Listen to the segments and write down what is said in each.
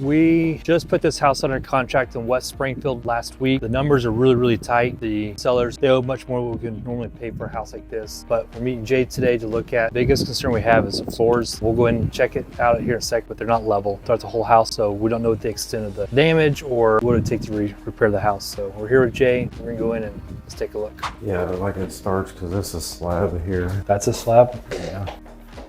We just put this house under contract in West Springfield last week. The numbers are really tight. The sellers, they owe much more than we can normally pay for a house like this. But we're meeting Jay today to look at, the biggest concern we have is the floors. We'll go ahead and check it out here in a sec, but they're not level throughout the whole house. So we don't know what the extent of the damage or what it would take to repair the house. So we're here with Jay. We're gonna go in and let's take a look. Yeah, like it starts because this is slab here. That's a slab? Yeah.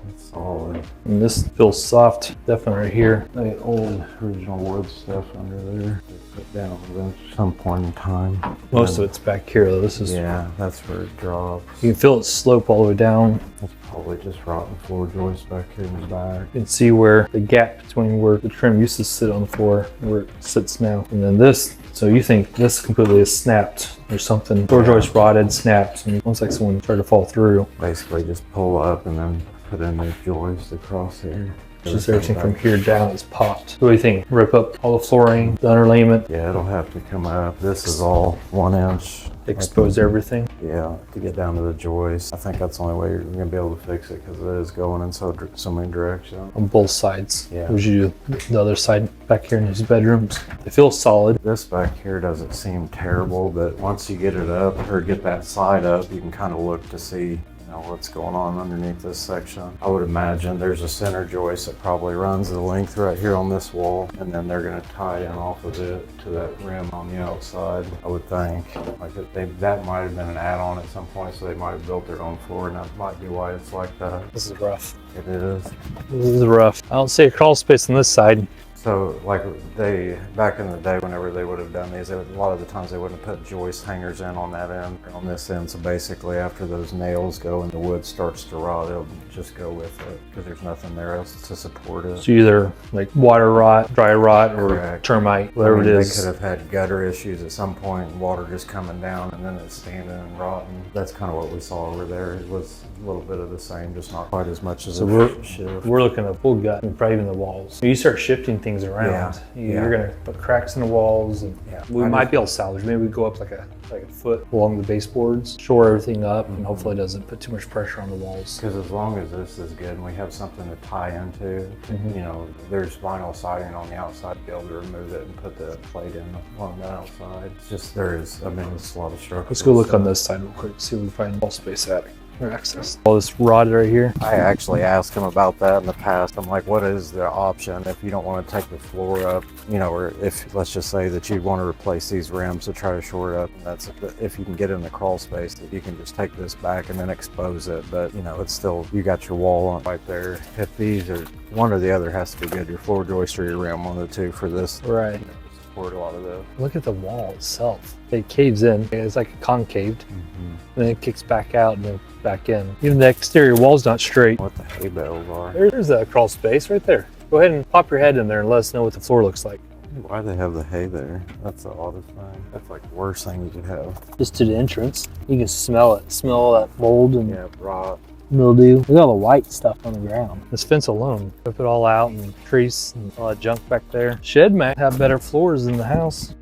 It's solid. And this feels soft, definitely right here. The old original wood stuff under there. They put down at some point in time. Most of it's back here though. This is, yeah, that's where it drops. you can feel it slope all the way down. That's probably just rotten floor joist back here in the back. You can see where the gap between where the trim used to sit on the floor and where it sits now. And then this, so you think this completely is snapped or something. Floor joist rotted, snapped, and almost like someone tried to fall through. Basically just pull up and then put in the joist across here. Just everything from here down is popped. So what do you think? Rip up all the flooring, the underlayment? Yeah, it'll have to come up. This is all 1 inch. Expose everything? Yeah, to get down to the joist. I think that's the only way you're gonna be able to fix it because it is going in so many directions. On both sides. Yeah. Would you do the other side back here in his bedrooms? They feel solid. This back here doesn't seem terrible, but once you get it up or get that side up, you can kind of look to see what's going on underneath this section. I would imagine there's a center joist that probably runs the length right here on this wall, and then they're going to tie in off of it to that rim on the outside. I would think that might have been an add-on at some point, so they might have built their own floor, and that might be why it's like that. This is rough. It is. This is rough. I don't see a crawl space on this side. So like back in the day, whenever they would have done these, a lot of the times they wouldn't put joist hangers in on that end or on this end. So basically after those nails go and the wood starts to rot, it'll just go with it because there's nothing there else to support it. So either like water rot, dry rot, or correct. Termite, whatever it is. They could have had gutter issues at some point, and water just coming down and then it's standing and rotting. That's kind of what we saw over there. It was a little bit of the same, just not quite as much as we're looking at full gut and probably even the walls. You start shifting things around. You're gonna put cracks in the walls, and we might be able to salvage. Maybe we go up like a foot along the baseboards, shore everything up, and hopefully it doesn't put too much pressure on the walls. Because as long as this is good and we have something to tie into, there's vinyl siding on the outside to be able to remove it and put the plate in on the outside. It's just it's a lot of structure. Let's go look on this side real quick, see if we can find wall space at it. Access. All this rod right here. I actually asked him about that in the past. I'm like, what is the option if you don't want to take the floor up, or if, let's just say that you want to replace these rims to try to shore it up, and that's if you can get in the crawl space, that you can just take this back and then expose it. But it's still, you got your wall on right there. If these are, one or the other has to be good, your floor joist or your rim, one of the two for this. Right. Support a lot of this. Look at the wall itself. It caves in. It's like concaved. Then it kicks back out and then back in. Even the exterior wall's not straight. What the hay bales are. There's a crawl space right there. Go ahead and pop your head in there and let us know what the floor looks like. Why do they have the hay there? That's the oddest thing. That's like the worst thing you could have. Just to the entrance. You can smell it. Smell all that mold and rot. Mildew. Look at all the white stuff on the ground. This fence alone, rip it all out and trees and all that junk back there. Shed might have better floors than the house.